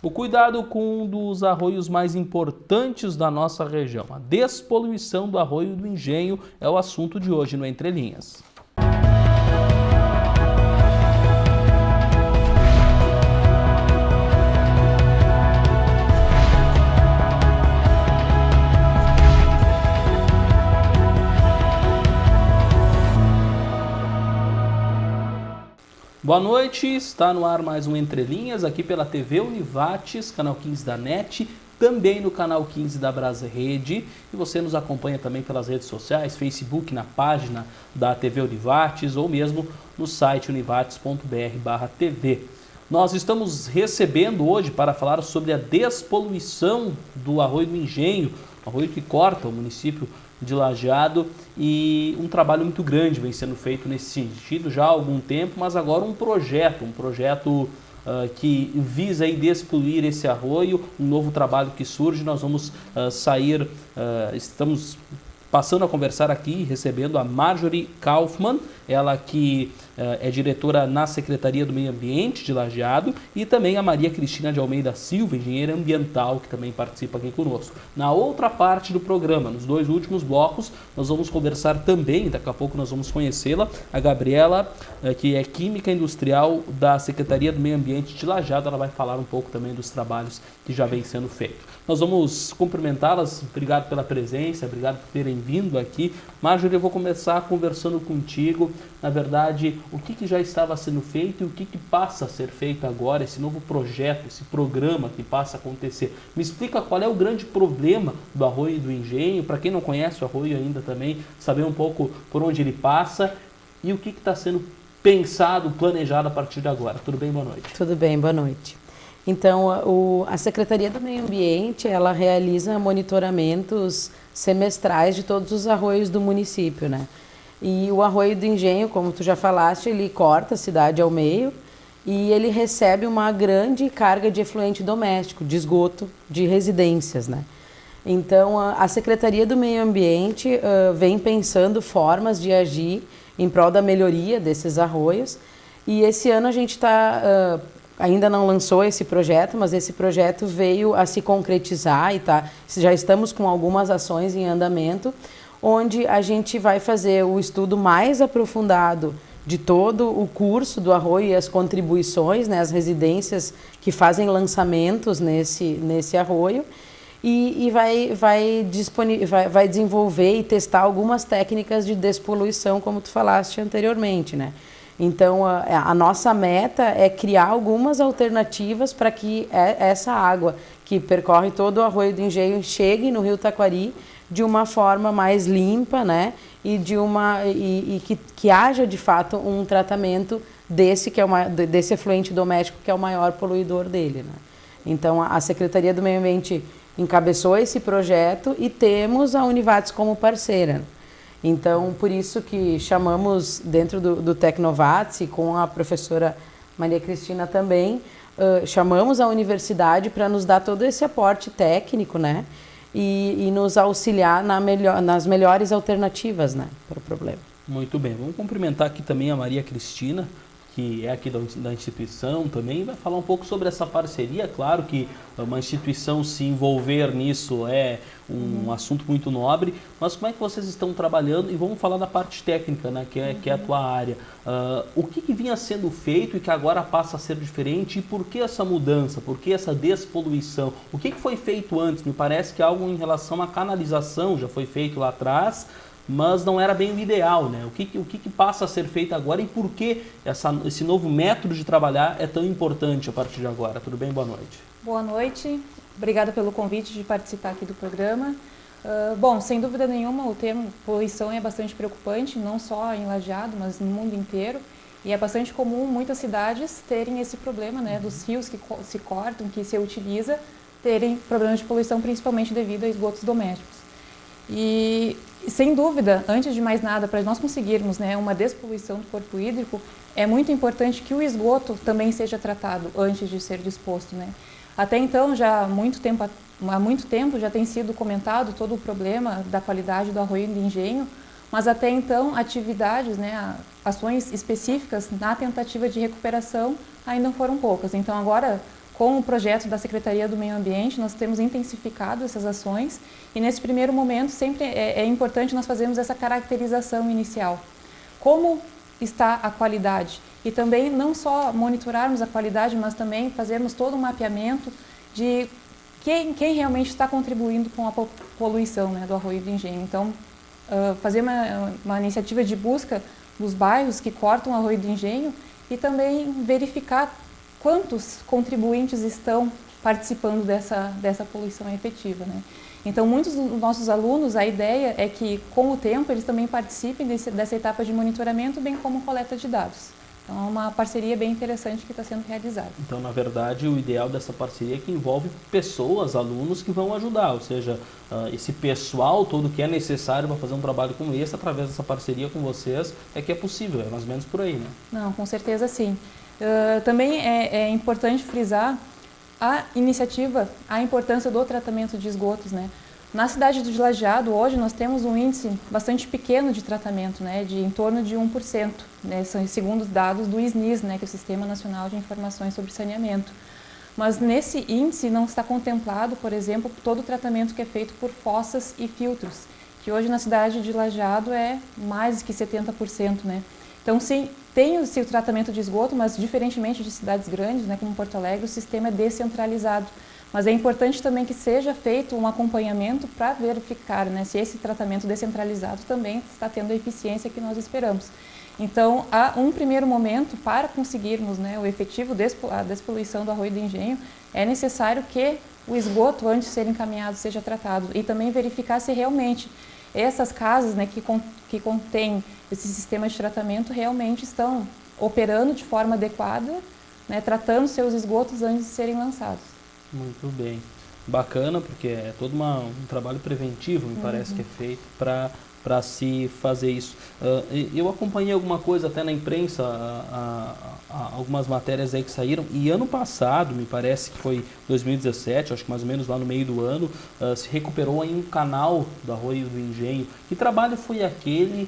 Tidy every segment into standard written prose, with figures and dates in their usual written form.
O cuidado com um dos arroios mais importantes da nossa região, a despoluição do Arroio do Engenho, é o assunto de hoje no Entre Linhas. Boa noite, está no ar mais um Entre Linhas aqui pela TV Univates, canal 15 da NET, também no canal 15 da Brasa Rede, e você nos acompanha também pelas redes sociais, Facebook, na página da TV Univates ou mesmo no site univates.br/TV. Nós estamos recebendo hoje para falar sobre a despoluição do Arroio do Engenho, arroio que corta o município de Lajeado, e um trabalho muito grande vem sendo feito nesse sentido já há algum tempo, mas agora um projeto que visa aí despoluir esse arroio, um novo trabalho que surge. Nós vamos estamos passando a conversar aqui, recebendo a Marjorie Kaufmann, ela que é diretora na Secretaria do Meio Ambiente de Lajeado, e também a Maria Cristina de Almeida Silva, engenheira ambiental, que também participa aqui conosco. Na outra parte do programa, nos dois últimos blocos, nós vamos conversar também, daqui a pouco nós vamos conhecê-la, a Gabriela, que é química industrial da Secretaria do Meio Ambiente de Lajeado. Ela vai falar um pouco também dos trabalhos que já vem sendo feitos. Nós vamos cumprimentá-las, obrigado pela presença, obrigado por terem vindo aqui. Marjorie, eu vou começar conversando contigo, na verdade, o que já estava sendo feito e o que passa a ser feito agora, esse novo projeto, esse programa que passa a acontecer. Me explica qual é o grande problema do Arroio do Engenho, para quem não conhece o arroio ainda também, saber um pouco por onde ele passa e o que está sendo pensado, planejado a partir de agora. Tudo bem? Boa noite. Tudo bem, boa noite. Então, a Secretaria do Meio Ambiente, ela realiza monitoramentos semestrais de todos os arroios do município, né? E o Arroio do Engenho, como tu já falaste, ele corta a cidade ao meio e ele recebe uma grande carga de efluente doméstico, de esgoto de residências, né? Então, a Secretaria do Meio Ambiente vem pensando formas de agir em prol da melhoria desses arroios, e esse ano a gente está... ainda não lançou esse projeto, mas esse projeto veio a se concretizar e já estamos com algumas ações em andamento, onde a gente vai fazer o estudo mais aprofundado de todo o curso do arroio e as contribuições, né, as residências que fazem lançamentos nesse arroio, e vai desenvolver e testar algumas técnicas de despoluição, como tu falaste anteriormente, né? Então, a nossa meta é criar algumas alternativas para que essa água que percorre todo o Arroio do Engenho chegue no Rio Taquari de uma forma mais limpa, né? E que haja, de fato, um tratamento desse efluente doméstico, que é o maior poluidor dele, né? Então, a Secretaria do Meio Ambiente encabeçou esse projeto e temos a Univates como parceira. Então, por isso que chamamos, dentro do Tecnovates, e com a professora Maria Cristina também, chamamos a universidade para nos dar todo esse aporte técnico, né? E nos auxiliar nas melhores alternativas, né, para o problema. Muito bem, vamos cumprimentar aqui também a Maria Cristina, que é aqui da instituição também, vai falar um pouco sobre essa parceria. Claro que uma instituição se envolver nisso é um assunto muito nobre, mas como é que vocês estão trabalhando? E vamos falar da parte técnica, né, que é a tua área. O que vinha sendo feito e que agora passa a ser diferente, e por que essa mudança? Por que essa despoluição? O que foi feito antes? Me parece que algo em relação à canalização já foi feito lá atrás, mas não era bem o ideal, né? O que passa a ser feito agora e por que esse novo método de trabalhar é tão importante a partir de agora? Tudo bem? Boa noite. Boa noite. Obrigada pelo convite de participar aqui do programa. Bom, sem dúvida nenhuma, o termo poluição é bastante preocupante, não só em Lajeado, mas no mundo inteiro. E é bastante comum muitas cidades terem esse problema, né? Dos rios que se cortam, que se utiliza, terem problemas de poluição, principalmente devido a esgotos domésticos. E, sem dúvida, antes de mais nada, para nós conseguirmos, né, uma despoluição do corpo hídrico, é muito importante que o esgoto também seja tratado antes de ser disposto, né? Até então, há muito tempo já tem sido comentado todo o problema da qualidade do Arroio do Engenho, mas até então atividades, né, ações específicas na tentativa de recuperação ainda foram poucas. Então agora, com o projeto da Secretaria do Meio Ambiente, nós temos intensificado essas ações e nesse primeiro momento sempre é importante nós fazermos essa caracterização inicial. Como está a qualidade? E também não só monitorarmos a qualidade, mas também fazermos todo um mapeamento de quem realmente está contribuindo com a poluição, né, do Arroio do Engenho. Então, fazer uma iniciativa de busca dos bairros que cortam o Arroio do Engenho e também verificar quantos contribuintes estão participando dessa poluição efetiva, né? Então, muitos dos nossos alunos, a ideia é que, com o tempo, eles também participem dessa etapa de monitoramento, bem como coleta de dados. Então, é uma parceria bem interessante que está sendo realizada. Então, na verdade, o ideal dessa parceria é que envolve pessoas, alunos que vão ajudar, ou seja, esse pessoal todo que é necessário para fazer um trabalho como esse, através dessa parceria com vocês, é que é possível, é mais ou menos por aí, né? Não, com certeza sim. Também é importante frisar a importância do tratamento de esgotos, né? Na cidade de Lajeado, hoje, nós temos um índice bastante pequeno de tratamento, né, de em torno de 1%, né, segundo os dados do SNIS, né, que é o Sistema Nacional de Informações sobre Saneamento. Mas nesse índice não está contemplado, por exemplo, todo o tratamento que é feito por fossas e filtros, que hoje na cidade de Lajeado é mais que 70%, né? Então, sim, tem o tratamento de esgoto, mas diferentemente de cidades grandes, né, como Porto Alegre, o sistema é descentralizado. Mas é importante também que seja feito um acompanhamento para verificar, né, se esse tratamento descentralizado também está tendo a eficiência que nós esperamos. Então, há um primeiro momento para conseguirmos, né, o efetivo a despoluição do Arroio do Engenho, é necessário que o esgoto, antes de ser encaminhado, seja tratado e também verificar se realmente essas casas, né, que contêm esse sistema de tratamento realmente estão operando de forma adequada, né, tratando seus esgotos antes de serem lançados. Muito bem. Bacana, porque é todo um trabalho preventivo, me parece que é feito para se fazer isso. Eu acompanhei alguma coisa até na imprensa, algumas matérias aí que saíram, e ano passado, me parece que foi 2017, acho que mais ou menos lá no meio do ano, se recuperou aí um canal do Arroio do Engenho. Que trabalho foi aquele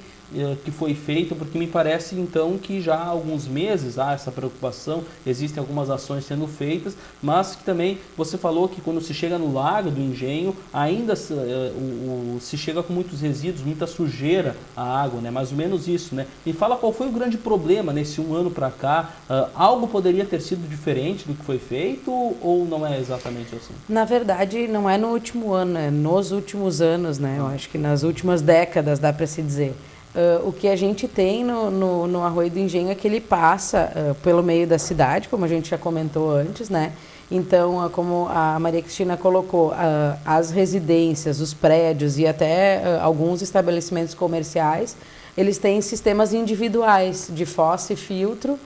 que foi feito? Porque me parece então que já há alguns meses há essa preocupação, existem algumas ações sendo feitas, mas que também você falou que quando se chega no lago do Engenho, ainda se chega com muitos resíduos, muita sujeira à água, né? Mais ou menos isso, né? Me fala qual foi o grande problema nesse um ano para cá, algo poderia ter sido diferente do que foi feito ou não é exatamente assim? Na verdade, não é no último ano, é nos últimos anos, né? Eu acho que nas últimas décadas, dá para se dizer. O que a gente tem no Arroio do Engenho é que ele passa pelo meio da cidade, como a gente já comentou antes, né? Então, como a Maria Cristina colocou, as residências, os prédios e até alguns estabelecimentos comerciais, eles têm sistemas individuais de fossa e filtro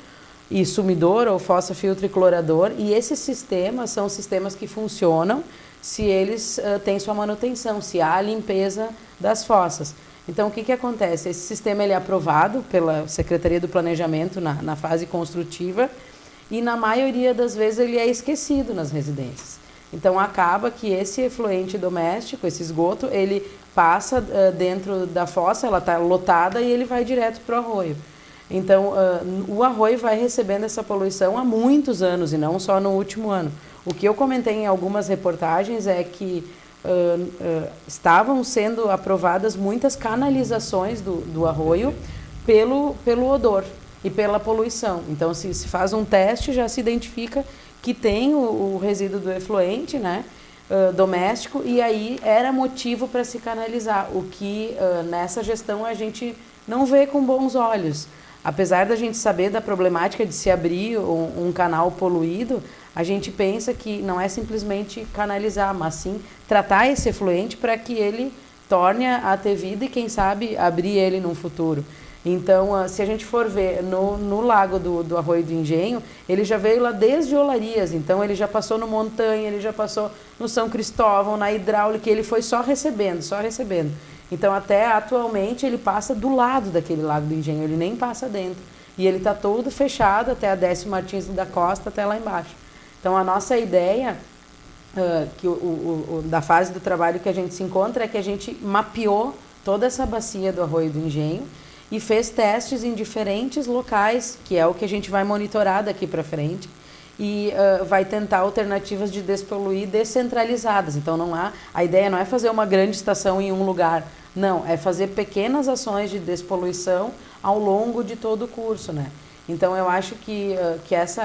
e sumidor, ou fossa, filtro e clorador, e esses sistemas são sistemas que funcionam se eles têm sua manutenção, se há a limpeza das fossas. Então, o que acontece? Esse sistema ele é aprovado pela Secretaria do Planejamento na fase construtiva e, na maioria das vezes, ele é esquecido nas residências. Então, acaba que esse efluente doméstico, esse esgoto, ele passa dentro da fossa, ela está lotada e ele vai direto para o arroio. Então, o arroio vai recebendo essa poluição há muitos anos e não só no último ano. O que eu comentei em algumas reportagens é que estavam sendo aprovadas muitas canalizações do arroio pelo odor e pela poluição. Então, se faz um teste, já se identifica que tem o resíduo do efluente, né, doméstico, e aí era motivo para se canalizar, o que nessa gestão a gente não vê com bons olhos. Apesar da gente saber da problemática de se abrir um canal poluído, a gente pensa que não é simplesmente canalizar, mas sim tratar esse efluente para que ele torne a ter vida e, quem sabe, abrir ele no futuro. Então, se a gente for ver no lago do Arroio do Engenho, ele já veio lá desde Olarias, então ele já passou no Montanha, ele já passou no São Cristóvão, na Hidráulica, ele foi só recebendo, só recebendo. Então, até atualmente, ele passa do lado daquele lago do Engenho, ele nem passa dentro. E ele está todo fechado até a Décio Martins da Costa, até lá embaixo. Então, a nossa ideia, da fase do trabalho que a gente se encontra, é que a gente mapeou toda essa bacia do Arroio do Engenho e fez testes em diferentes locais, que é o que a gente vai monitorar daqui para frente. e vai tentar alternativas de despoluir descentralizadas. Então a ideia não é fazer uma grande estação em um lugar, não, é fazer pequenas ações de despoluição ao longo de todo o curso, né? Então eu acho que essa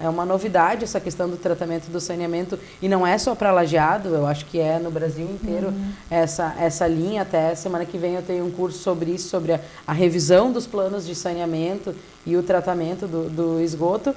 é uma novidade, essa questão do tratamento do saneamento, e não é só para Lajeado, eu acho que é no Brasil inteiro essa linha. Até semana que vem eu tenho um curso sobre isso, sobre a revisão dos planos de saneamento e o tratamento do esgoto,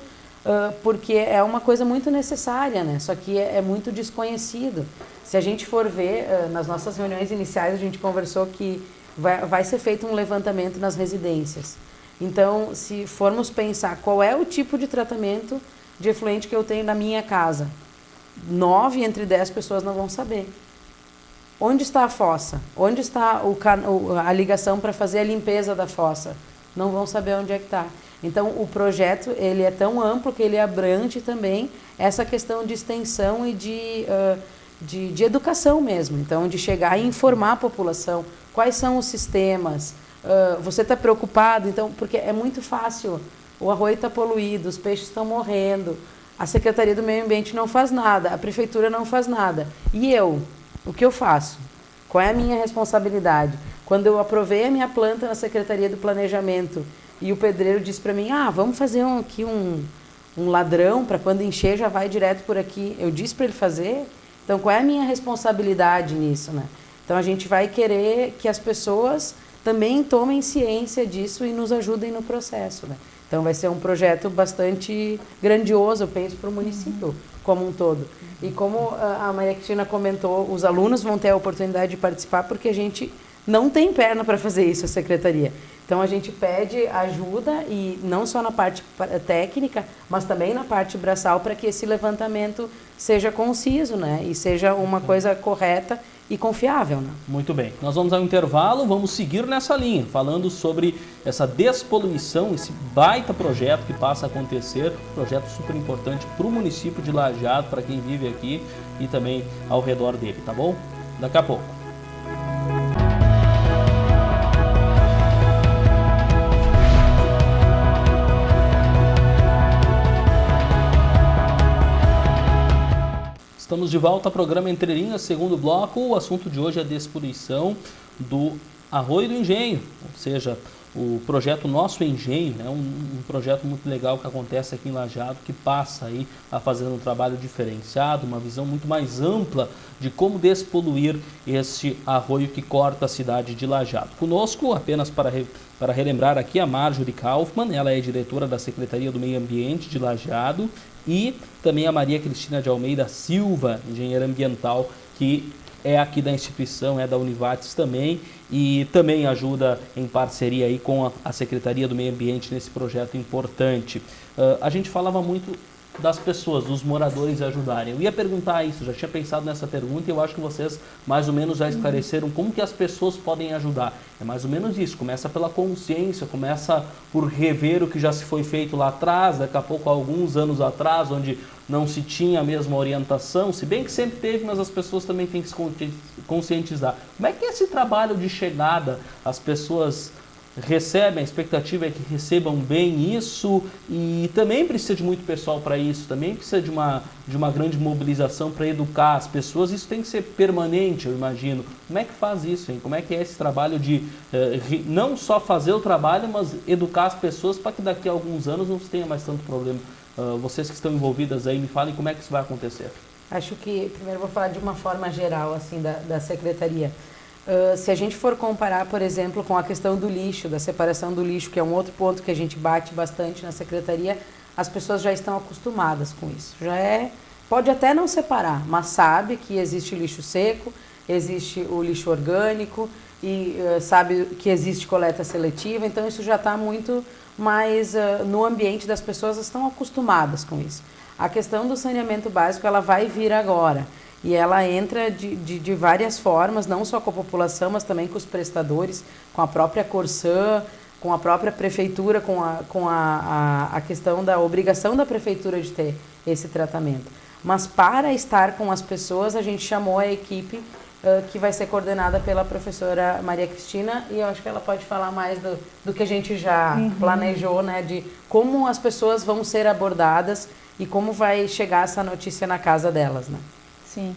porque é uma coisa muito necessária, né? Só que é muito desconhecido. Se a gente for ver, nas nossas reuniões iniciais a gente conversou que vai ser feito um levantamento nas residências. Então, se formos pensar qual é o tipo de tratamento de efluente que eu tenho na minha casa, 9 entre 10 pessoas não vão saber. Onde está a fossa? Onde está a ligação para fazer a limpeza da fossa? Não vão saber onde é que está. Então, o projeto ele é tão amplo que ele abrange também essa questão de extensão e de educação mesmo. Então, de chegar e informar a população quais são os sistemas. Você está preocupado? Então, porque é muito fácil. O arroio está poluído, os peixes estão morrendo, a Secretaria do Meio Ambiente não faz nada, a Prefeitura não faz nada. E eu? O que eu faço? Qual é a minha responsabilidade? Quando eu aprovei a minha planta na Secretaria do Planejamento e o pedreiro disse para mim, vamos fazer aqui um ladrão para quando encher já vai direto por aqui. Eu disse para ele fazer. Então, qual é a minha responsabilidade nisso, né? Então, a gente vai querer que as pessoas também tomem ciência disso e nos ajudem no processo, né? Então vai ser um projeto bastante grandioso, eu penso, para o município como um todo. E como a Maria Cristina comentou, os alunos vão ter a oportunidade de participar porque a gente não tem perna para fazer isso, a Secretaria. Então a gente pede ajuda, e não só na parte técnica, mas também na parte braçal, para que esse levantamento seja conciso, né? E seja uma coisa correta e confiável, né? Muito bem. Nós vamos ao intervalo, vamos seguir nessa linha, falando sobre essa despoluição, esse baita projeto que passa a acontecer, projeto super importante para o município de Lajeado, para quem vive aqui e também ao redor dele, tá bom? Daqui a pouco. Estamos de volta ao programa Entre Linhas, segundo bloco. O assunto de hoje é a despoluição do Arroio do Engenho, ou seja, o projeto Nosso Engenho, né? Um projeto muito legal que acontece aqui em Lajeado, que passa aí a fazer um trabalho diferenciado, uma visão muito mais ampla de como despoluir este arroio que corta a cidade de Lajeado. Conosco, apenas para relembrar aqui, a Marjorie Kaufmann, ela é diretora da Secretaria do Meio Ambiente de Lajeado, e também a Maria Cristina de Almeida Silva, engenheira ambiental, que é aqui da instituição, é da Univates também, e também ajuda em parceria aí com a Secretaria do Meio Ambiente nesse projeto importante. A gente falava muito das pessoas, dos moradores ajudarem. Eu ia perguntar isso, já tinha pensado nessa pergunta e eu acho que vocês mais ou menos já esclareceram como que as pessoas podem ajudar. É mais ou menos isso, começa pela consciência, começa por rever o que já se foi feito lá atrás, daqui a pouco alguns anos atrás, onde não se tinha a mesma orientação, se bem que sempre teve, mas as pessoas também têm que se conscientizar. Como é que é esse trabalho de chegada? As pessoas recebem, a expectativa é que recebam bem isso, e também precisa de muito pessoal para isso, também precisa de uma grande mobilização para educar as pessoas. Isso tem que ser permanente, eu imagino. Como é que faz isso, hein? Como é que é esse trabalho de não só fazer o trabalho, mas educar as pessoas para que daqui a alguns anos não se tenha mais tanto problema? Vocês que estão envolvidas aí, me falem como é que isso vai acontecer. Acho que, primeiro, vou falar de uma forma geral, assim, da Secretaria. Se a gente for comparar, por exemplo, com a questão do lixo, da separação do lixo, que é um outro ponto que a gente bate bastante na Secretaria, as pessoas já estão acostumadas com isso. Pode até não separar, mas sabe que existe o lixo seco, existe o lixo orgânico e sabe que existe coleta seletiva, então isso já está muito mais no ambiente das pessoas, estão acostumadas com isso. A questão do saneamento básico, ela vai vir agora. E ela entra de várias formas, não só com a população, mas também com os prestadores, com a própria Corsã, com a própria prefeitura, com a questão da obrigação da prefeitura de ter esse tratamento. Mas para estar com as pessoas, a gente chamou a equipe que vai ser coordenada pela professora Maria Cristina, e eu acho que ela pode falar mais do que a gente já planejou, né, de como as pessoas vão ser abordadas e como vai chegar essa notícia na casa delas, né? Sim.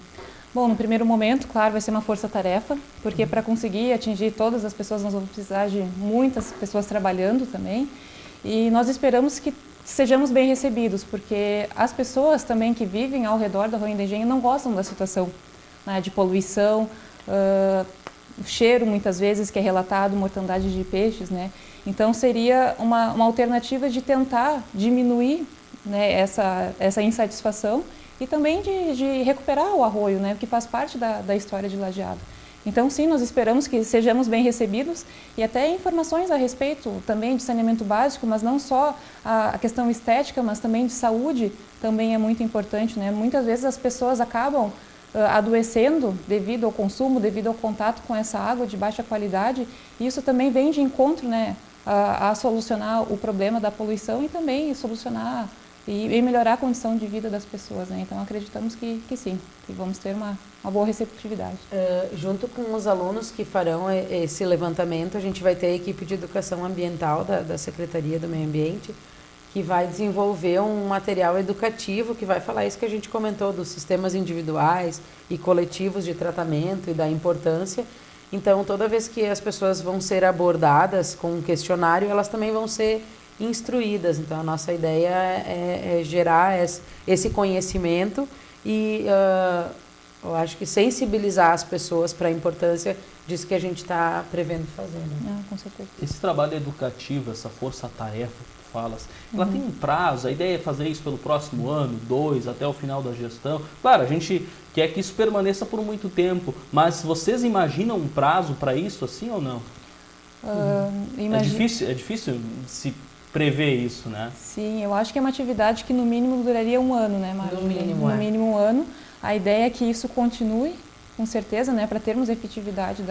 Bom, no primeiro momento, claro, vai ser uma força-tarefa, porque para conseguir atingir todas as pessoas, nós vamos precisar de muitas pessoas trabalhando também. E nós esperamos que sejamos bem recebidos, porque as pessoas também que vivem ao redor do Arroio do Engenho não gostam da situação, né, de poluição, o cheiro muitas vezes que é relatado, mortandade de peixes, né? Então seria uma alternativa de tentar diminuir, né, essa insatisfação e também de recuperar o arroio, né, que faz parte da história de Lajeado. Então, sim, nós esperamos que sejamos bem recebidos e até informações a respeito também de saneamento básico, mas não só a questão estética, mas também de saúde também é muito importante, né? Muitas vezes as pessoas acabam adoecendo devido ao consumo, devido ao contato com essa água de baixa qualidade, e isso também vem de encontro, né, a solucionar o problema da poluição e também solucionar e melhorar a condição de vida das pessoas, né? Então acreditamos que sim, que vamos ter uma boa receptividade. Junto com os alunos que farão esse levantamento, a gente vai ter a equipe de educação ambiental da Secretaria do Meio Ambiente, que vai desenvolver um material educativo que vai falar isso que a gente comentou, dos sistemas individuais e coletivos de tratamento e da importância. Então, toda vez que as pessoas vão ser abordadas com um questionário, elas também vão ser instruídas. Então, a nossa ideia é gerar esse conhecimento e eu acho que sensibilizar as pessoas para a importância disso que a gente está prevendo fazer. Né? Com certeza. Esse trabalho educativo, essa força-tarefa que tu falas, ela tem um prazo? A ideia é fazer isso pelo próximo ano, 2, até o final da gestão? Claro, a gente quer que isso permaneça por muito tempo, mas vocês imaginam um prazo para isso, assim ou não? É difícil se prever isso, né? Sim, eu acho que é uma atividade que no mínimo duraria um ano, né, Márcia? No mínimo um ano. A ideia é que isso continue, com certeza, né, para termos efetividade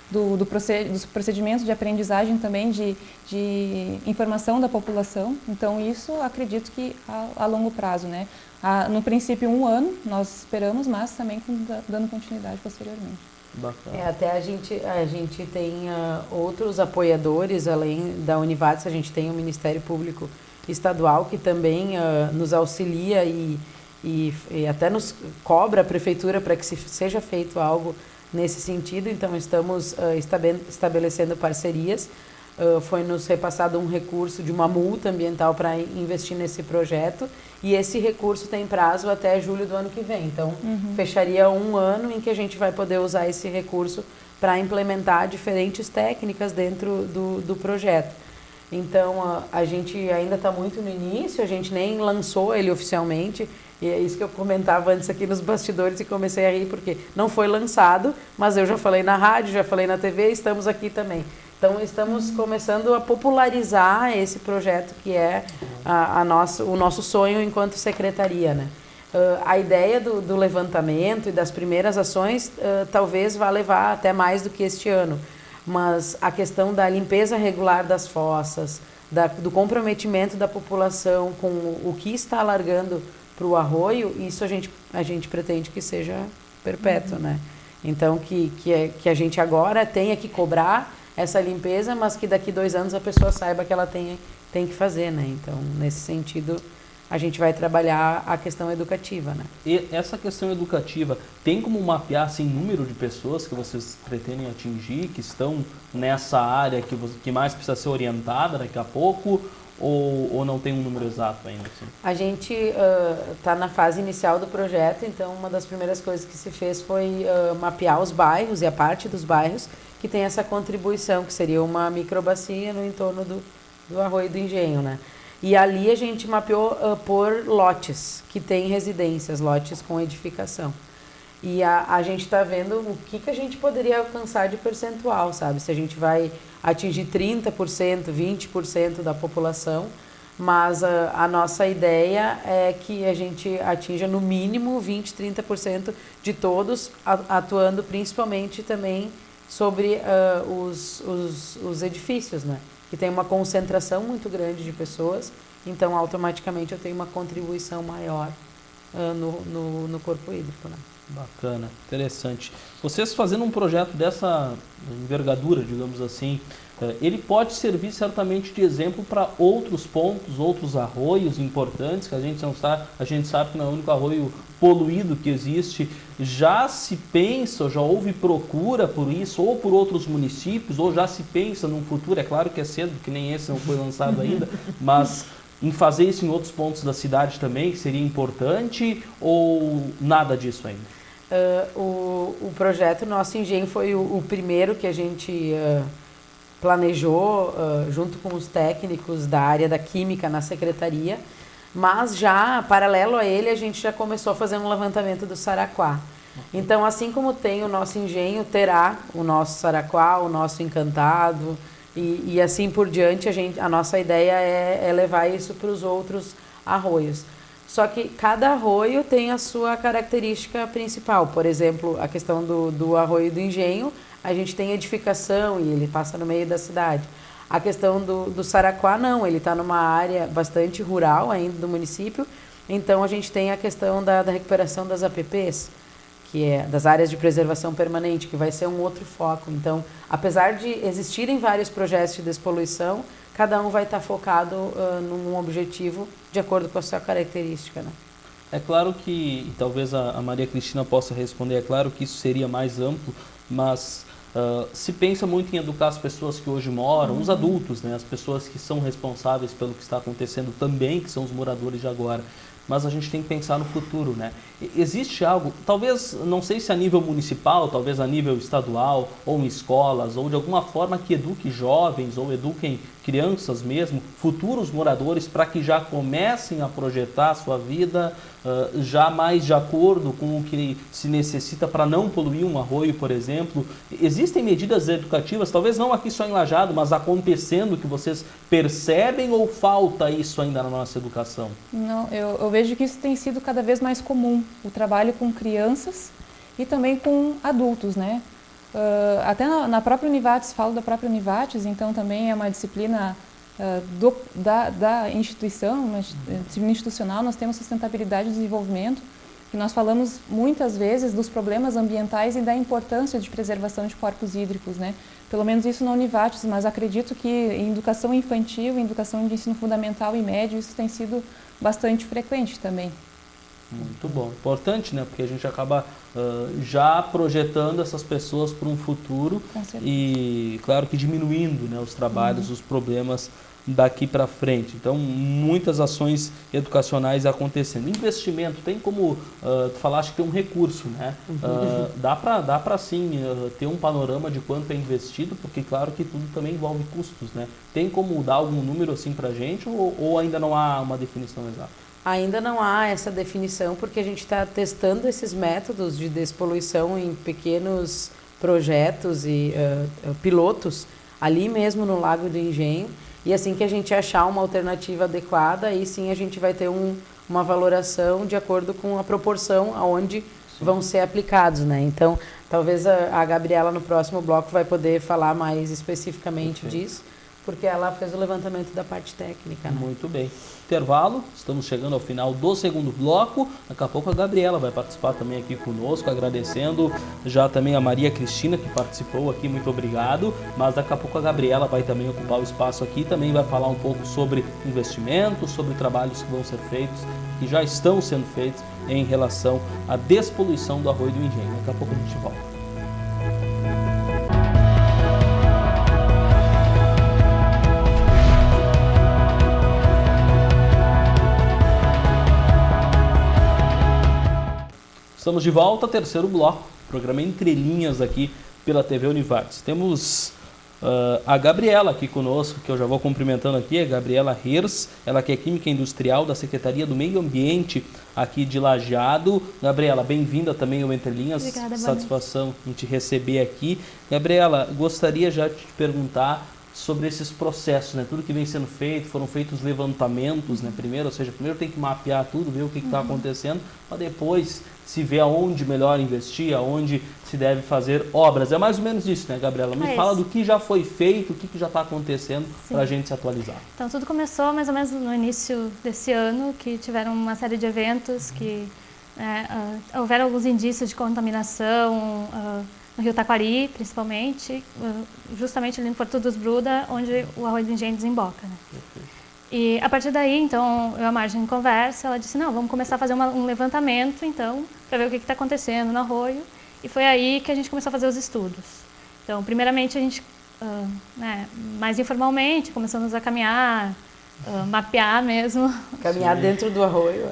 dos procedimentos de aprendizagem também, de informação da população. Então, isso acredito que a longo prazo, né? No princípio, um ano, nós esperamos, mas também dando continuidade posteriormente. Bacana. Até a gente tem outros apoiadores, além da Univates, a gente tem o Ministério Público Estadual, que também nos auxilia e até nos cobra a Prefeitura para que seja feito algo nesse sentido. Então, estamos estabelecendo parcerias. Foi nos repassado um recurso de uma multa ambiental para investir nesse projeto, e esse recurso tem prazo até julho do ano que vem. Então, fecharia um ano em que a gente vai poder usar esse recurso para implementar diferentes técnicas dentro do projeto. Então, a gente ainda está muito no início, a gente nem lançou ele oficialmente, e é isso que eu comentava antes aqui nos bastidores e comecei a rir, porque não foi lançado, mas eu já falei na rádio, já falei na TV, estamos aqui também. Então, estamos começando a popularizar esse projeto que é o nosso sonho enquanto secretaria, né? A ideia do levantamento e das primeiras ações talvez vá levar até mais do que este ano, mas a questão da limpeza regular das fossas, do comprometimento da população com o que está largando para o arroio, isso a gente pretende que seja perpétuo, né? Então, que a gente agora tenha que cobrar essa limpeza, mas que daqui 2 anos a pessoa saiba que ela tem que fazer, né? Então, nesse sentido, a gente vai trabalhar a questão educativa, né? E essa questão educativa, tem como mapear, assim, número de pessoas que vocês pretendem atingir, que estão nessa área que mais precisa ser orientada daqui a pouco, ou não tem um número exato ainda? Assim? A gente está na fase inicial do projeto, então uma das primeiras coisas que se fez foi mapear os bairros e a parte dos bairros que tem essa contribuição, que seria uma microbacia no entorno do Arroio do Engenho, né? E ali a gente mapeou por lotes, que tem residências, lotes com edificação. E a gente está vendo o que a gente poderia alcançar de percentual, sabe? Se a gente vai atingir 30%, 20% da população, mas a nossa ideia é que a gente atinja no mínimo 20%, 30% de todos, atuando principalmente também sobre os edifícios, né? Que tem uma concentração muito grande de pessoas, então automaticamente eu tenho uma contribuição maior no corpo hídrico, né? Bacana, interessante. Vocês fazendo um projeto dessa envergadura, digamos assim, ele pode servir certamente de exemplo para outros pontos, outros arroios importantes, que a gente sabe que não é o único arroio poluído que existe. Já se pensa, já houve procura por isso, ou por outros municípios, ou já se pensa num futuro, é claro que é cedo, que nem esse não foi lançado ainda, mas em fazer isso em outros pontos da cidade também, que seria importante, ou nada disso ainda? O projeto Nosso Engenho foi o primeiro que a gente planejou junto com os técnicos da área da química na secretaria, mas já, paralelo a ele, a gente já começou a fazer um levantamento do Saraquá. Então, assim como tem o Nosso Engenho, terá o nosso Saraquá, o nosso Encantado, e assim por diante. A nossa ideia é levar isso para os outros arroios. Só que cada arroio tem a sua característica principal. Por exemplo, a questão do Arroio do Engenho, a gente tem edificação e ele passa no meio da cidade. A questão do Saraquá, não, ele está numa área bastante rural ainda do município, então a gente tem a questão da recuperação das APPs, que é das áreas de preservação permanente, que vai ser um outro foco. Então, apesar de existirem vários projetos de despoluição, cada um vai estar focado num objetivo de acordo com a sua característica, né? É claro que, e talvez a Maria Cristina possa responder, é claro que isso seria mais amplo, mas se pensa muito em educar as pessoas que hoje moram, os adultos, né, as pessoas que são responsáveis pelo que está acontecendo também, que são os moradores de agora. Mas a gente tem que pensar no futuro, né? Existe algo, talvez, não sei se a nível municipal, talvez a nível estadual, ou em escolas, ou de alguma forma que eduque jovens, ou eduquem crianças mesmo, futuros moradores, para que já comecem a projetar a sua vida já mais de acordo com o que se necessita para não poluir um arroio, por exemplo. Existem medidas educativas, talvez não aqui só em Lajeado, mas acontecendo, que vocês percebem, ou falta isso ainda na nossa educação? Não, eu vejo que isso tem sido cada vez mais comum, o trabalho com crianças e também com adultos, né? Até na própria Univates, falo da própria Univates, então também é uma disciplina da instituição, uma disciplina institucional. Nós temos sustentabilidade e desenvolvimento, e nós falamos muitas vezes dos problemas ambientais e da importância de preservação de corpos hídricos, né? Pelo menos isso na Univates, mas acredito que em educação infantil, em educação de ensino fundamental e médio, isso tem sido bastante frequente também. Muito bom. Importante, né? Porque a gente acaba já projetando essas pessoas para um futuro e, claro, que diminuindo, né, os trabalhos, os problemas daqui para frente. Então, muitas ações educacionais acontecendo. Investimento, tem como, tu falaste que tem um recurso, né? Dá para sim ter um panorama de quanto é investido, porque claro que tudo também envolve custos, né? Tem como dar algum número assim para a gente, ou ainda não há uma definição exata? Ainda não há essa definição, porque a gente está testando esses métodos de despoluição em pequenos projetos e pilotos ali mesmo no Lago do Engenho. E assim que a gente achar uma alternativa adequada, aí sim a gente vai ter uma valoração de acordo com a proporção aonde vão ser aplicados, né? Então, talvez a Gabriela no próximo bloco vai poder falar mais especificamente disso, porque ela fez o levantamento da parte técnica, né? Muito bem. Intervalo, estamos chegando ao final do segundo bloco. Daqui a pouco a Gabriela vai participar também aqui conosco, agradecendo já também a Maria Cristina, que participou aqui, muito obrigado. Mas daqui a pouco a Gabriela vai também ocupar o espaço aqui, também vai falar um pouco sobre investimentos, sobre trabalhos que vão ser feitos, que já estão sendo feitos em relação à despoluição do Arroio do Engenho. Daqui a pouco a gente volta. Estamos de volta, terceiro bloco, programa Entre Linhas aqui pela TV Univates. Temos a Gabriela aqui conosco, que eu já vou cumprimentando aqui, a Gabriela Hers, ela que é Química Industrial da Secretaria do Meio Ambiente aqui de Lajeado. Gabriela, bem-vinda também ao Entre Linhas. Obrigada, satisfação em te receber aqui. Gabriela, gostaria já de te perguntar sobre esses processos, né? Tudo que vem sendo feito, foram feitos levantamentos, né? Primeiro, ou seja, primeiro tem que mapear tudo, ver o que está acontecendo, para depois se ver aonde melhor investir, aonde se deve fazer obras. É mais ou menos isso, né, Gabriela? Me fala do que já foi feito, o que já está acontecendo, para a gente se atualizar. Então, tudo começou mais ou menos no início desse ano, que tiveram uma série de eventos que Houveram alguns indícios de contaminação no rio Taquari, principalmente, justamente ali no Porto dos Bruda, onde o arroio do Engenho desemboca, né? E a partir daí, então, eu e a Margem em conversa, ela disse, não, vamos começar a fazer um levantamento, então, para ver o que está acontecendo no arroio. E foi aí que a gente começou a fazer os estudos. Então, primeiramente, a gente, mais informalmente, começamos a caminhar, mapear mesmo. Caminhar dentro do arroio.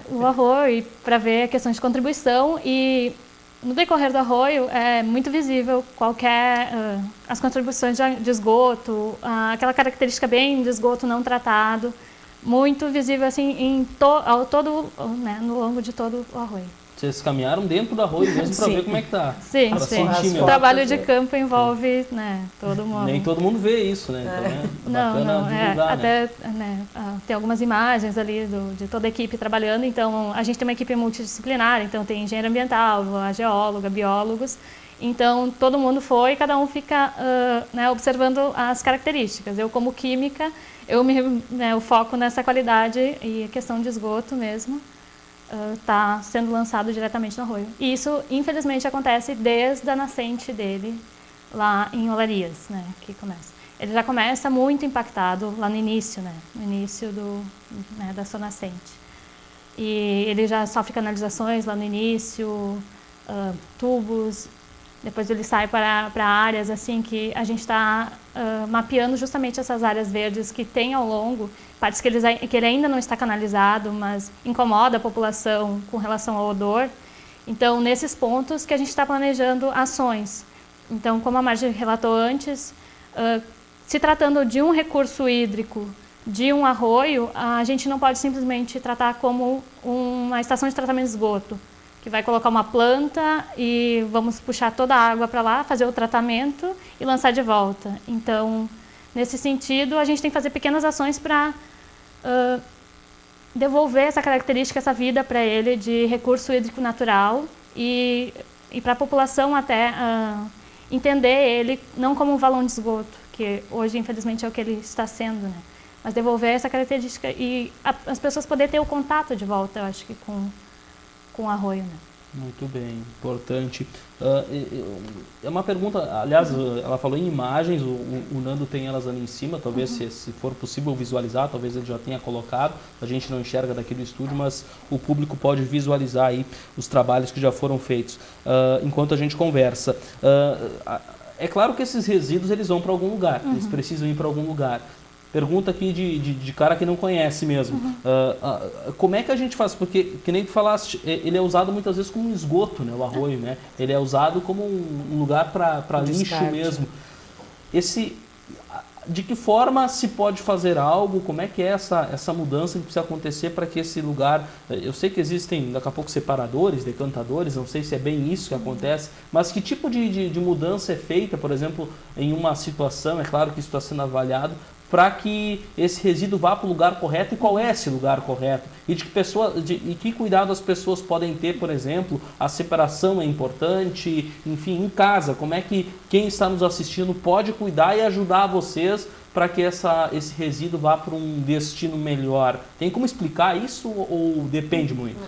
O arroio, para ver a questão de contribuição. E no decorrer do arroio é muito visível as contribuições de esgoto, aquela característica bem de esgoto não tratado, muito visível assim no longo de todo o arroio. Vocês caminharam dentro do arroio mesmo para ver como é que tá? Sim, sim. O trabalho de campo envolve todo mundo. Nem todo mundo vê isso, né? Então é bacana divulgar, até tem algumas imagens ali de toda a equipe trabalhando. Então a gente tem uma equipe multidisciplinar, então tem engenheiro ambiental, a geóloga, biólogos. Então todo mundo foi, cada um fica observando as características. Eu como química, eu foco nessa qualidade e a questão de esgoto mesmo. Está sendo lançado diretamente no arroio. E isso, infelizmente, acontece desde a nascente dele, lá em Olarias, né, que começa. Ele já começa muito impactado lá no início, né, no início da sua nascente. E ele já sofre canalizações lá no início, tubos, depois ele sai para áreas assim que a gente está mapeando justamente essas áreas verdes que tem ao longo, partes que ele ainda não está canalizado, mas incomoda a população com relação ao odor. Então, nesses pontos que a gente está planejando ações. Então, como a Margem relatou antes, se tratando de um recurso hídrico, de um arroio, a gente não pode simplesmente tratar como uma estação de tratamento de esgoto, que vai colocar uma planta e vamos puxar toda a água para lá, fazer o tratamento e lançar de volta. Então, nesse sentido, a gente tem que fazer pequenas ações para devolver essa característica, essa vida para ele de recurso hídrico natural e para a população até entender ele não como um valão de esgoto, que hoje, infelizmente, é o que ele está sendo, né? Mas devolver essa característica e as pessoas poderem ter o contato de volta, eu acho que com o arroio, né? Muito bem, importante. É uma pergunta, aliás, ela falou em imagens, o Nando tem elas ali em cima, talvez se for possível visualizar, talvez ele já tenha colocado, a gente não enxerga daqui do estúdio, mas o público pode visualizar aí os trabalhos que já foram feitos enquanto a gente conversa. É claro que esses resíduos eles vão para algum lugar, eles precisam ir para algum lugar. Pergunta aqui de cara que não conhece mesmo. Como é que a gente faz? Porque, que nem tu falaste, ele é usado muitas vezes como um esgoto, né, o arroio, né? Ele é usado como um lugar para lixo mesmo. De que forma se pode fazer algo? Como é que é essa mudança que precisa acontecer para que esse lugar... Eu sei que existem, daqui a pouco, separadores, decantadores, não sei se é bem isso que acontece, mas que tipo de mudança é feita, por exemplo, em uma situação, é claro que isso está sendo avaliado, para que esse resíduo vá para o lugar correto e qual é esse lugar correto e e que cuidado as pessoas podem ter, por exemplo, a separação é importante, enfim, em casa, como é que quem está nos assistindo pode cuidar e ajudar vocês para que esse resíduo vá para um destino melhor. Tem como explicar isso ou depende muito?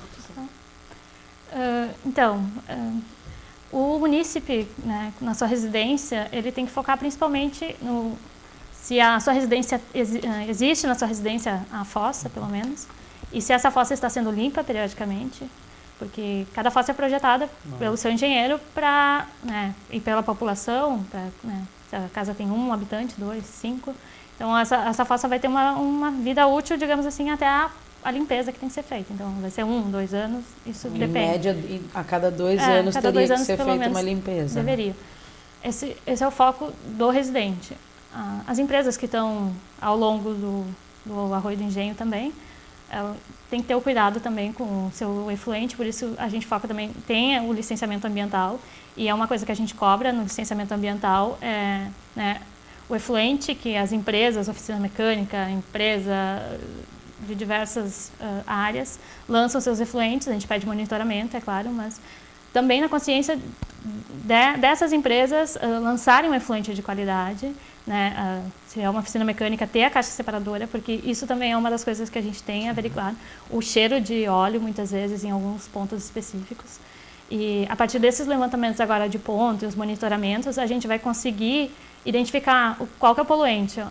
O munícipe, né, na sua residência, ele tem que focar principalmente se a sua residência existe na sua residência a fossa, pelo menos, e se essa fossa está sendo limpa periodicamente, porque cada fossa é projetada pelo seu engenheiro e pela população, se a casa tem 1 habitante, 2, 5, então essa fossa vai ter uma vida útil, digamos assim, até a limpeza que tem que ser feita. Então vai ser 1, 2 anos, isso depende. Em média, a cada 2 anos teria que ser feita uma limpeza. Deveria. Esse é o foco do residente. As empresas que estão ao longo do Arroio do Engenho também, tem que ter o cuidado também com o seu efluente, por isso a gente foca também, tem o licenciamento ambiental, e é uma coisa que a gente cobra no licenciamento ambiental, o efluente que as empresas, oficina mecânica, empresa de diversas áreas, lançam seus efluentes, a gente pede monitoramento, é claro, mas também na consciência dessas empresas lançarem um efluente de qualidade, né? Se é uma oficina mecânica, ter a caixa separadora, porque isso também é uma das coisas que a gente tem averiguado. O cheiro de óleo, muitas vezes, em alguns pontos específicos. E a partir desses levantamentos agora de ponto e os monitoramentos, a gente vai conseguir identificar qual que é o poluente.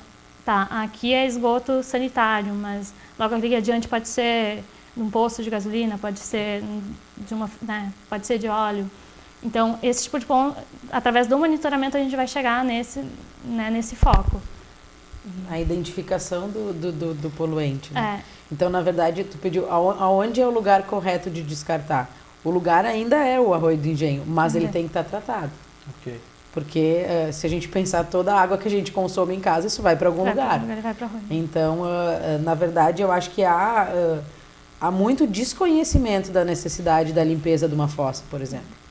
Tá, aqui é esgoto sanitário, mas logo ali adiante pode ser de um posto de gasolina, pode ser pode ser de óleo. Então, esse tipo de ponto, através do monitoramento, a gente vai chegar nesse foco. A identificação do poluente, né? É. Então, na verdade, tu pediu aonde é o lugar correto de descartar. O lugar ainda é o Arroio do Engenho, mas ele tem que estar tratado. Ok. Porque se a gente pensar toda a água que a gente consome em casa, isso vai para algum lugar. Vai para arroio. Então, na verdade, eu acho que há muito desconhecimento da necessidade da limpeza de uma fossa, por exemplo.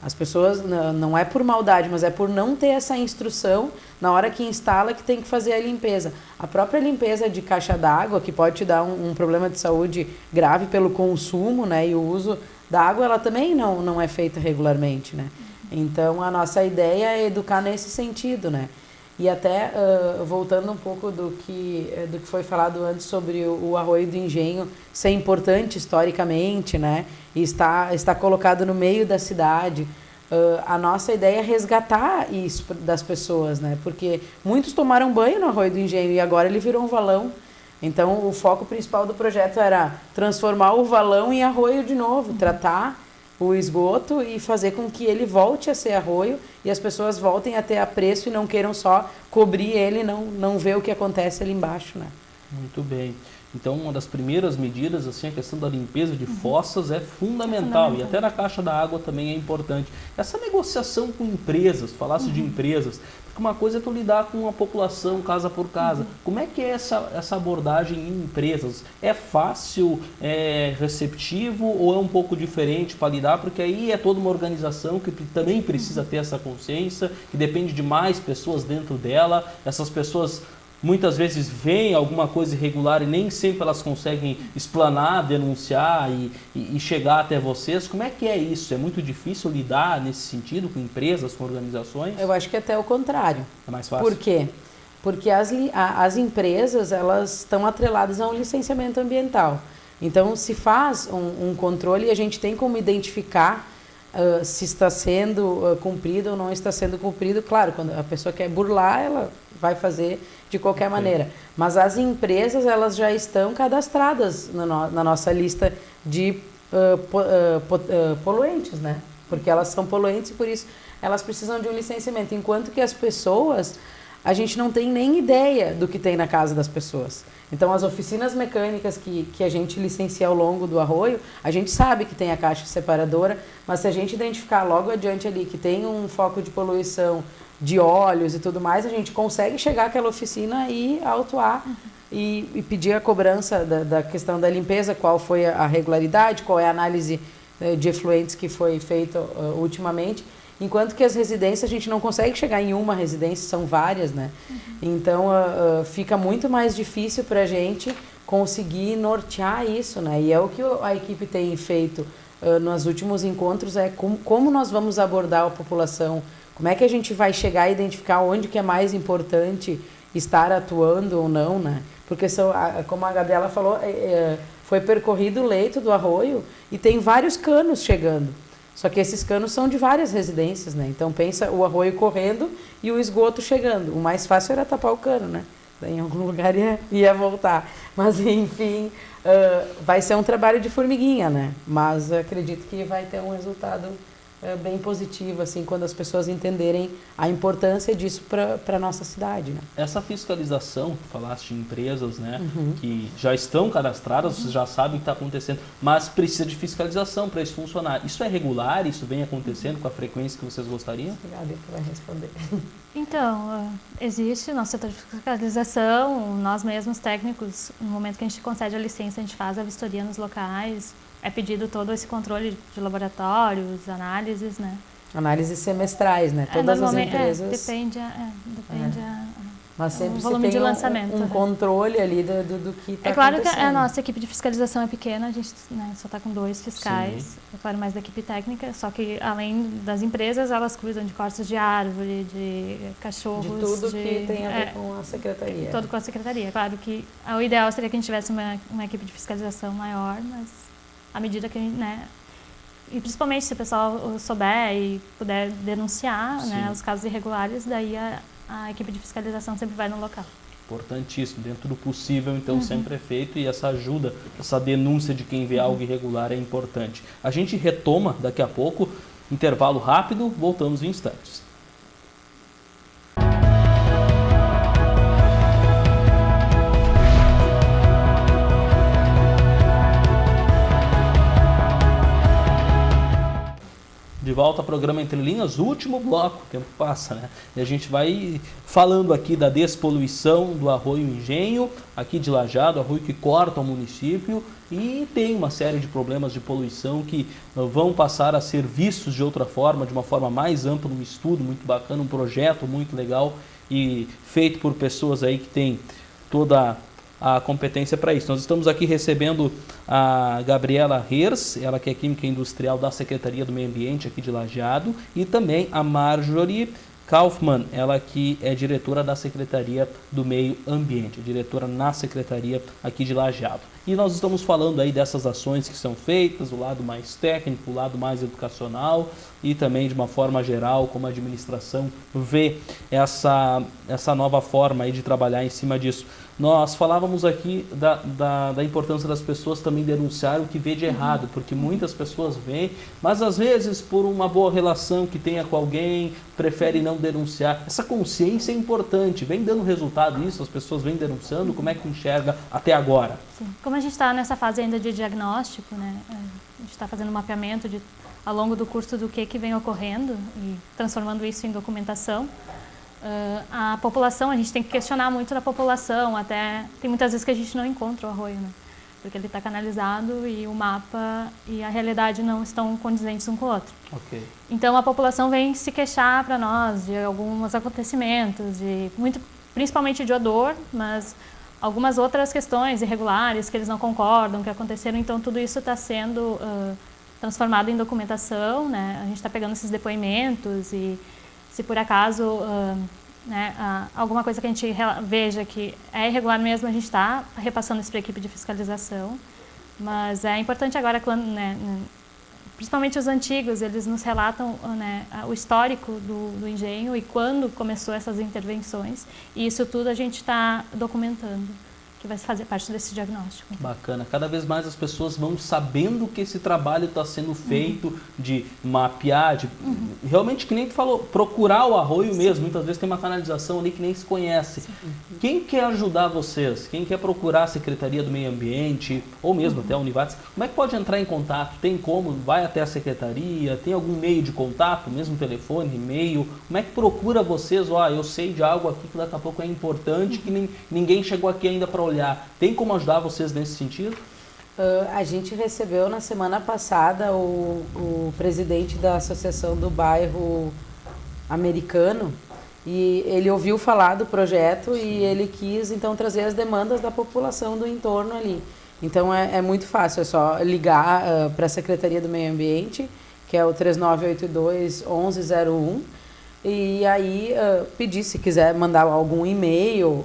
As pessoas, não é por maldade, mas é por não ter essa instrução na hora que instala que tem que fazer a limpeza. A própria limpeza de caixa d'água, que pode te dar um problema de saúde grave pelo consumo, né, e o uso da água, ela também não é feita regularmente, né? Então, a nossa ideia é educar nesse sentido, né? E até, voltando um pouco do que foi falado antes sobre o Arroio do Engenho ser importante historicamente, né? E está colocado no meio da cidade. A nossa ideia é resgatar isso das pessoas, né? Porque muitos tomaram banho no Arroio do Engenho e agora ele virou um valão. Então, o foco principal do projeto era transformar o valão em arroio de novo, tratar o esgoto e fazer com que ele volte a ser arroio e as pessoas voltem a ter apreço e não queiram só cobrir ele e não ver o que acontece ali embaixo, né? Muito bem. Então, uma das primeiras medidas, assim, a questão da limpeza de fossas é fundamental. E até na caixa da água também é importante. Essa negociação com empresas, falasse de empresas, porque uma coisa é tu lidar com a população casa por casa. Como é que é essa abordagem em empresas? É fácil, é receptivo ou é um pouco diferente para lidar? Porque aí é toda uma organização que também precisa ter essa consciência, que depende de mais pessoas dentro dela. Essas pessoas muitas vezes veem alguma coisa irregular e nem sempre elas conseguem explanar, denunciar e chegar até vocês. Como é que é isso? É muito difícil lidar nesse sentido com empresas, com organizações? Eu acho que até o contrário. É mais fácil. Por quê? Porque as empresas, elas estão atreladas a um licenciamento ambiental. Então, se faz um controle e a gente tem como identificar se está sendo cumprido ou não está sendo cumprido. Claro, quando a pessoa quer burlar, ela vai fazer de qualquer maneira. Mas as empresas, elas já estão cadastradas na nossa lista de poluentes, né? Porque elas são poluentes e por isso elas precisam de um licenciamento. Enquanto que as pessoas, a gente não tem nem ideia do que tem na casa das pessoas. Então, as oficinas mecânicas que a gente licencia ao longo do arroio, a gente sabe que tem a caixa separadora, mas se a gente identificar logo adiante ali que tem um foco de poluição de óleos e tudo mais, a gente consegue chegar àquela oficina e autuar e pedir a cobrança da questão da limpeza, qual foi a regularidade, qual é a análise de efluentes que foi feita ultimamente. Enquanto que as residências, a gente não consegue chegar em uma residência, são várias, né? Então, fica muito mais difícil para a gente conseguir nortear isso, né? E é o que a equipe tem feito nos últimos encontros, é como nós vamos abordar a população, como é que a gente vai chegar a identificar onde que é mais importante estar atuando ou não, né? Porque, como a Gabriela falou, foi percorrido o leito do arroio e tem vários canos chegando. Só que esses canos são de várias residências, né? Então pensa o arroio correndo e o esgoto chegando. O mais fácil era tapar o cano, né? Daí em algum lugar ia voltar. Mas enfim, vai ser um trabalho de formiguinha, né? Mas acredito que vai ter um resultado bem positivo, assim, quando as pessoas entenderem a importância disso para a nossa cidade, né? Essa fiscalização, tu falaste de empresas, né, que já estão cadastradas, vocês já sabem o que está acontecendo, mas precisa de fiscalização para isso funcionar. Isso é regular? Isso vem acontecendo com a frequência que vocês gostariam? Obrigada, que vai responder. Então, existe o nosso setor de fiscalização, nós mesmos técnicos, no momento que a gente concede a licença, a gente faz a vistoria nos locais, é pedido todo esse controle de laboratórios, análises, né? Análises semestrais, né? Todas as empresas... depende Mas sempre volume se tem de lançamento, um né? controle ali do que está É claro que acontecendo. a nossa equipe de fiscalização é pequena, a gente, né, só está com 2 fiscais, Sim. é claro, mais da equipe técnica, só que além das empresas, elas cuidam de cortes de árvore, de cachorros, De tudo que tem a ver com a secretaria. todo com a secretaria. Claro que o ideal seria que a gente tivesse uma equipe de fiscalização maior, mas à medida que a gente, né, e principalmente se o pessoal souber e puder denunciar, né, Sim. os casos irregulares, daí a equipe de fiscalização sempre vai no local. Importantíssimo, dentro do possível, então, sempre é feito, e essa ajuda, essa denúncia de quem vê algo irregular é importante. A gente retoma daqui a pouco, intervalo rápido, voltamos em instantes. De volta ao programa Entre Linhas, último bloco, o tempo passa, né? E a gente vai falando aqui da despoluição do Arroio Engenho, aqui de Lajeado, arroio que corta o município, e tem uma série de problemas de poluição que vão passar a ser vistos de outra forma, de uma forma mais ampla, um estudo muito bacana, um projeto muito legal e feito por pessoas aí que têm toda a competência para isso. Nós estamos aqui recebendo a Gabriela Hers, ela que é química industrial da Secretaria do Meio Ambiente aqui de Lajeado, e também a Marjorie Kaufmann, ela que é diretora da Secretaria do Meio Ambiente, diretora na Secretaria aqui de Lajeado. E nós estamos falando aí dessas ações que são feitas, o lado mais técnico, o lado mais educacional e também de uma forma geral, como a administração vê essa nova forma aí de trabalhar em cima disso. Nós falávamos aqui da importância das pessoas também denunciar o que vê de errado, porque muitas pessoas veem, mas às vezes por uma boa relação que tenha com alguém, prefere não denunciar. Essa consciência é importante, vem dando resultado isso, as pessoas vêm denunciando, como é que enxerga até agora? Sim. Como a gente está nessa fase ainda de diagnóstico, né, a gente está fazendo um mapeamento ao longo do curso do que vem ocorrendo e transformando isso em documentação. A população, a gente tem que questionar muito da população, até tem muitas vezes que a gente não encontra o arroio, né? Porque ele está canalizado e o mapa e a realidade não estão condizentes um com o outro. Okay. Então a população vem se queixar para nós de alguns acontecimentos, principalmente de odor, mas algumas outras questões irregulares que eles não concordam, que aconteceram. Então tudo isso está sendo transformado em documentação, né? A gente está pegando esses depoimentos e se por acaso alguma coisa que a gente veja que é irregular mesmo, a gente está repassando isso para a equipe de fiscalização. Mas é importante agora, quando, principalmente os antigos, eles nos relatam o histórico do engenho e quando começou essas intervenções. E isso tudo a gente está documentando, que vai fazer parte desse diagnóstico. Bacana. Cada vez mais as pessoas vão sabendo que esse trabalho está sendo feito, de mapear, de realmente, que nem tu falou, procurar o arroio mesmo. Muitas vezes tem uma canalização ali que nem se conhece. Quem quer ajudar vocês? Quem quer procurar a Secretaria do Meio Ambiente, ou mesmo até a Univates, como é que pode entrar em contato? Tem como? Vai até a Secretaria? Tem algum meio de contato? Mesmo telefone, e-mail? Como é que procura vocês? Eu sei de algo aqui que daqui a pouco é importante, que ninguém chegou aqui ainda para olhar. Tem como ajudar vocês nesse sentido? A gente recebeu na semana passada o presidente da Associação do Bairro Americano e ele ouviu falar do projeto. Sim. E ele quis então trazer as demandas da população do entorno ali. Então é muito fácil, é só ligar para a Secretaria do Meio Ambiente, que é o 3982-1101, e aí pedir se quiser mandar algum e-mail,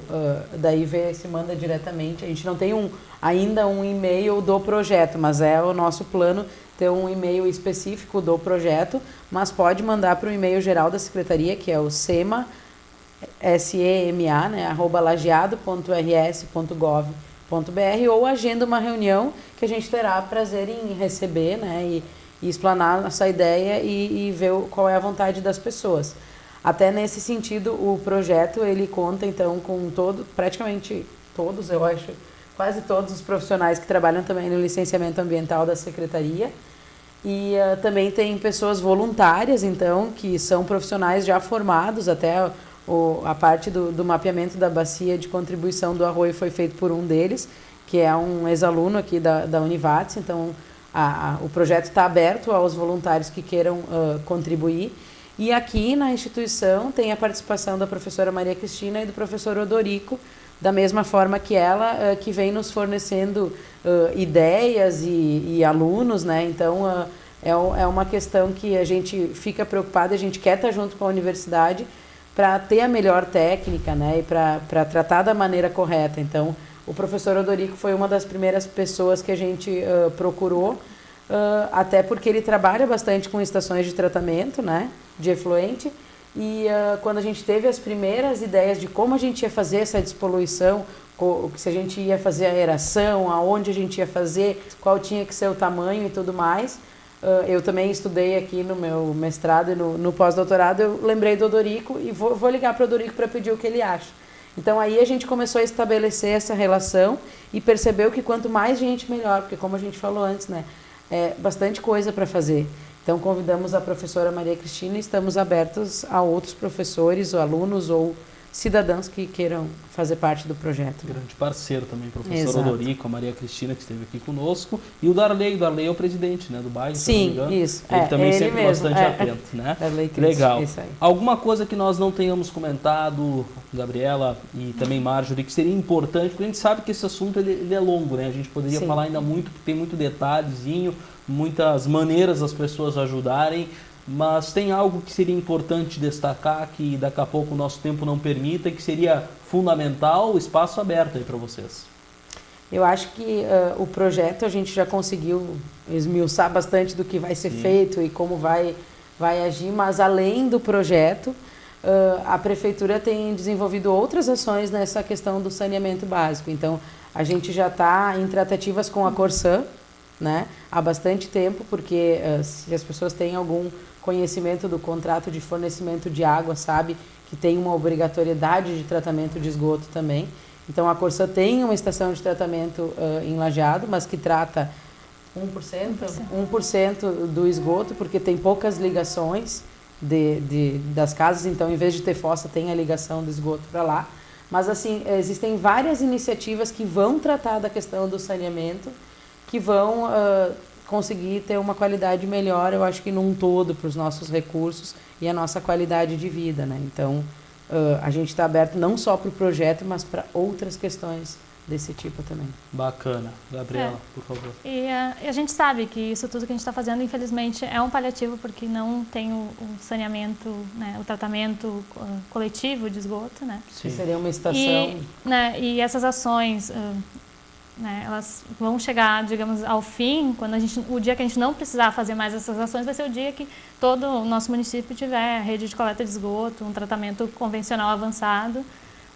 daí ver se manda diretamente. A gente não tem ainda um e-mail do projeto, mas é o nosso plano ter um e-mail específico do projeto, mas pode mandar para o e-mail geral da Secretaria, que é o SEMA, SEMA, né, @lajeado.rs.gov.br, ou agenda uma reunião que a gente terá prazer em receber, né, e explanar nossa ideia e ver qual é a vontade das pessoas. Até nesse sentido, o projeto ele conta então com praticamente todos, eu acho, quase todos os profissionais que trabalham também no licenciamento ambiental da Secretaria. E também tem pessoas voluntárias, então, que são profissionais já formados. Até a parte do mapeamento da bacia de contribuição do arroio foi feito por um deles, que é um ex-aluno aqui da Univates. Então, o projeto está aberto aos voluntários que queiram contribuir. E aqui na instituição tem a participação da professora Maria Cristina e do professor Odorico, da mesma forma que ela, que vem nos fornecendo ideias e alunos, né? Então, é uma questão que a gente fica preocupado, a gente quer estar junto com a universidade para ter a melhor técnica, né? E para tratar da maneira correta. Então, o professor Odorico foi uma das primeiras pessoas que a gente procurou, até porque ele trabalha bastante com estações de tratamento, né? De efluente. E quando a gente teve as primeiras ideias de como a gente ia fazer essa despoluição, se a gente ia fazer a aeração, aonde a gente ia fazer, qual tinha que ser o tamanho e tudo mais, eu também estudei aqui no meu mestrado e no pós-doutorado, eu lembrei do Odorico e vou ligar para o Odorico para pedir o que ele acha. Então aí a gente começou a estabelecer essa relação e percebeu que quanto mais gente, melhor, porque como a gente falou antes, né, é bastante coisa para fazer. Então, convidamos a professora Maria Cristina e estamos abertos a outros professores, ou alunos, ou cidadãos que queiram fazer parte do projeto. Grande parceiro também, professor Odorico, a Maria Cristina, que esteve aqui conosco, e o Darley é o presidente, né, do bairro. Sim, isso. Ele também ele sempre mesmo, bastante atento, né? Legal. Isso aí. Alguma coisa que nós não tenhamos comentado, Gabriela e também Marjorie, que seria importante, porque a gente sabe que esse assunto ele é longo, né? A gente poderia falar ainda muito, porque tem muito detalhezinho, muitas maneiras das pessoas ajudarem, mas tem algo que seria importante destacar, que daqui a pouco o nosso tempo não permita, e que seria fundamental, o espaço aberto aí para vocês. Eu acho que o projeto a gente já conseguiu esmiuçar bastante do que vai ser feito e como vai agir, mas além do projeto, a Prefeitura tem desenvolvido outras ações nessa questão do saneamento básico. Então, a gente já está em tratativas com a Corsã, né, há bastante tempo, porque se as pessoas têm algum conhecimento do contrato de fornecimento de água, sabe que tem uma obrigatoriedade de tratamento de esgoto também. Então a Corsã tem uma estação de tratamento em Lajeado, mas que trata 1% do esgoto, porque tem poucas ligações das casas, então em vez de ter fossa, tem a ligação do esgoto para lá. Mas assim, existem várias iniciativas que vão tratar da questão do saneamento, que vão conseguir ter uma qualidade melhor, eu acho que num todo, para os nossos recursos e a nossa qualidade de vida, né? Então, a gente está aberto não só para o projeto, mas para outras questões desse tipo também. Bacana. Gabriela, por favor. E a gente sabe que isso tudo que a gente está fazendo, infelizmente, é um paliativo, porque não tem o saneamento, né, o tratamento coletivo de esgoto, né? Sim. Seria uma estação... E essas ações... né, elas vão chegar, digamos, ao fim, o dia que a gente não precisar fazer mais essas ações, vai ser o dia que todo o nosso município tiver rede de coleta de esgoto, um tratamento convencional avançado,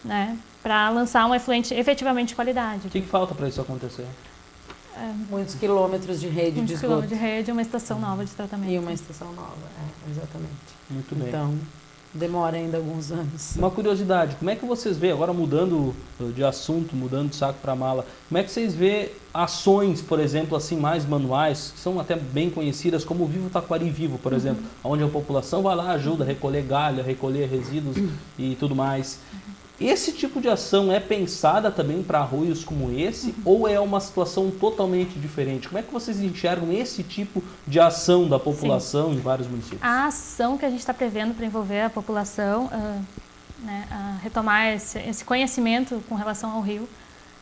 né, para lançar um efluente efetivamente de qualidade. O que falta para isso acontecer? Muitos quilômetros de rede de esgoto. Muitos quilômetros de rede e uma estação nova de tratamento. E uma estação nova, exatamente. Muito bem. Então, demora ainda alguns anos. Uma curiosidade, como é que vocês vê, agora mudando de assunto, mudando de saco para mala, como é que vocês vê ações, por exemplo, assim, mais manuais, que são até bem conhecidas, como o Vivo Taquari Vivo, por exemplo, onde a população vai lá, ajuda a recolher galho, a recolher resíduos e tudo mais. Esse tipo de ação é pensada também para arroios como esse, ou é uma situação totalmente diferente? Como é que vocês enxergam esse tipo de ação da população em vários municípios? A ação que a gente está prevendo para envolver a população, né, a retomar esse conhecimento com relação ao rio,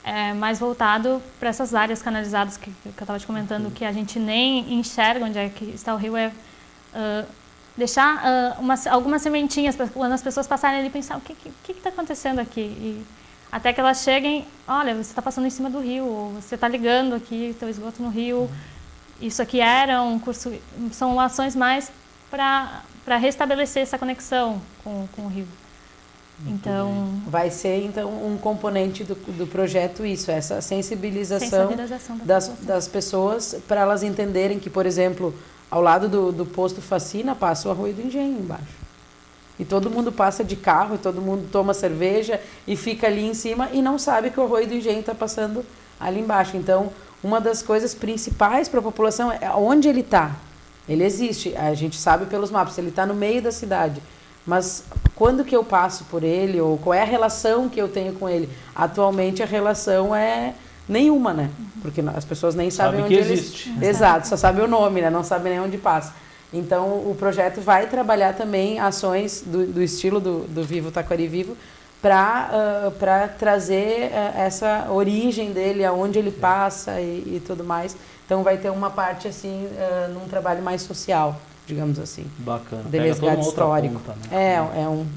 é mais voltado para essas áreas canalizadas que eu estava te comentando, que a gente nem enxerga onde é que está o rio, deixar algumas sementinhas para quando as pessoas passarem ali e pensar o que está acontecendo aqui. E até que elas cheguem, olha, você está passando em cima do rio, ou você está ligando aqui o teu esgoto no rio. Isso aqui era um curso, são ações mais para restabelecer essa conexão com o rio. Então, vai ser então um componente do projeto isso, essa sensibilização das pessoas, para elas entenderem que, por exemplo, ao lado do posto Facina passa o Arroio do Engenho embaixo. E todo mundo passa de carro, e todo mundo toma cerveja e fica ali em cima e não sabe que o Arroio do Engenho está passando ali embaixo. Então, uma das coisas principais para a população é onde ele está. Ele existe, a gente sabe pelos mapas, ele está no meio da cidade. Mas quando que eu passo por ele, ou qual é a relação que eu tenho com ele? Atualmente a relação é nenhuma, né? Porque as pessoas nem sabem onde ele existe. Exato, só sabem o nome, né? Não sabem nem onde passa. Então, o projeto vai trabalhar também ações do estilo do Vivo Taquari Vivo para trazer essa origem dele, aonde ele passa e tudo mais. Então, vai ter uma parte, assim, num trabalho mais social, digamos assim. Bacana. De resgate histórico. Ponta, né?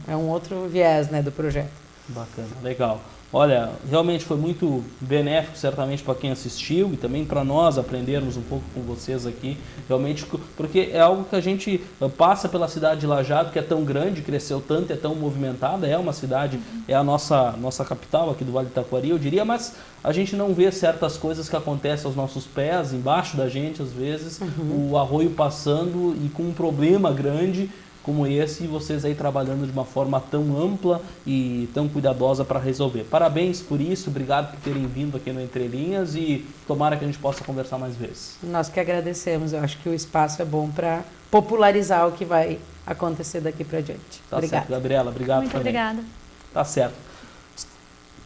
É um outro viés, né, do projeto. Bacana, legal. Olha, realmente foi muito benéfico, certamente, para quem assistiu e também para nós aprendermos um pouco com vocês aqui, realmente, porque é algo que a gente passa pela cidade de Lajeado, que é tão grande, cresceu tanto, é tão movimentada, é uma cidade, é a nossa capital aqui do Vale do Taquari, eu diria, mas a gente não vê certas coisas que acontecem aos nossos pés, embaixo da gente, às vezes, o arroio passando e com um problema grande como esse, e vocês aí trabalhando de uma forma tão ampla e tão cuidadosa para resolver. Parabéns por isso, obrigado por terem vindo aqui no Entre Linhas e tomara que a gente possa conversar mais vezes. Nós que agradecemos, eu acho que o espaço é bom para popularizar o que vai acontecer daqui para diante. Tá Obrigada. certo, Gabriela, obrigado Muito também. obrigada. Tá certo.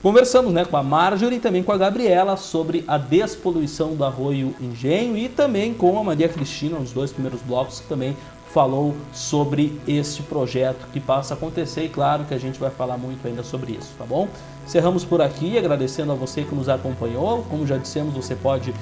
Conversamos, né, com a Marjorie e também com a Gabriela sobre a despoluição do Arroio Engenho e também com a Maria Cristina, nos 2 primeiros blocos, que também falou sobre este projeto que passa a acontecer e claro que a gente vai falar muito ainda sobre isso, tá bom? Encerramos por aqui, agradecendo a você que nos acompanhou. Como já dissemos, você pode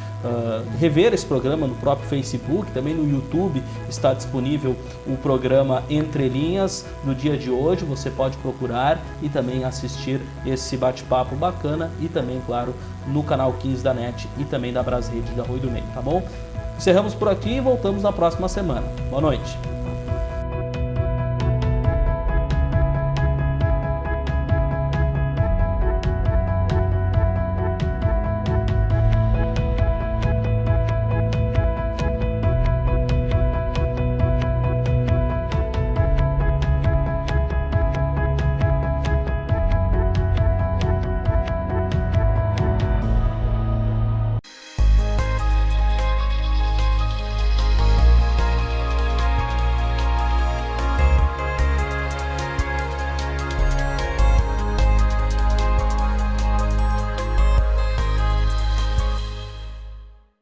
rever esse programa no próprio Facebook, também no YouTube está disponível o programa Entre Linhas no dia de hoje, você pode procurar e também assistir esse bate-papo bacana e também, claro, no canal 15 da NET e também da Brasrede de Arroio do Meio, tá bom? Encerramos por aqui e voltamos na próxima semana. Boa noite.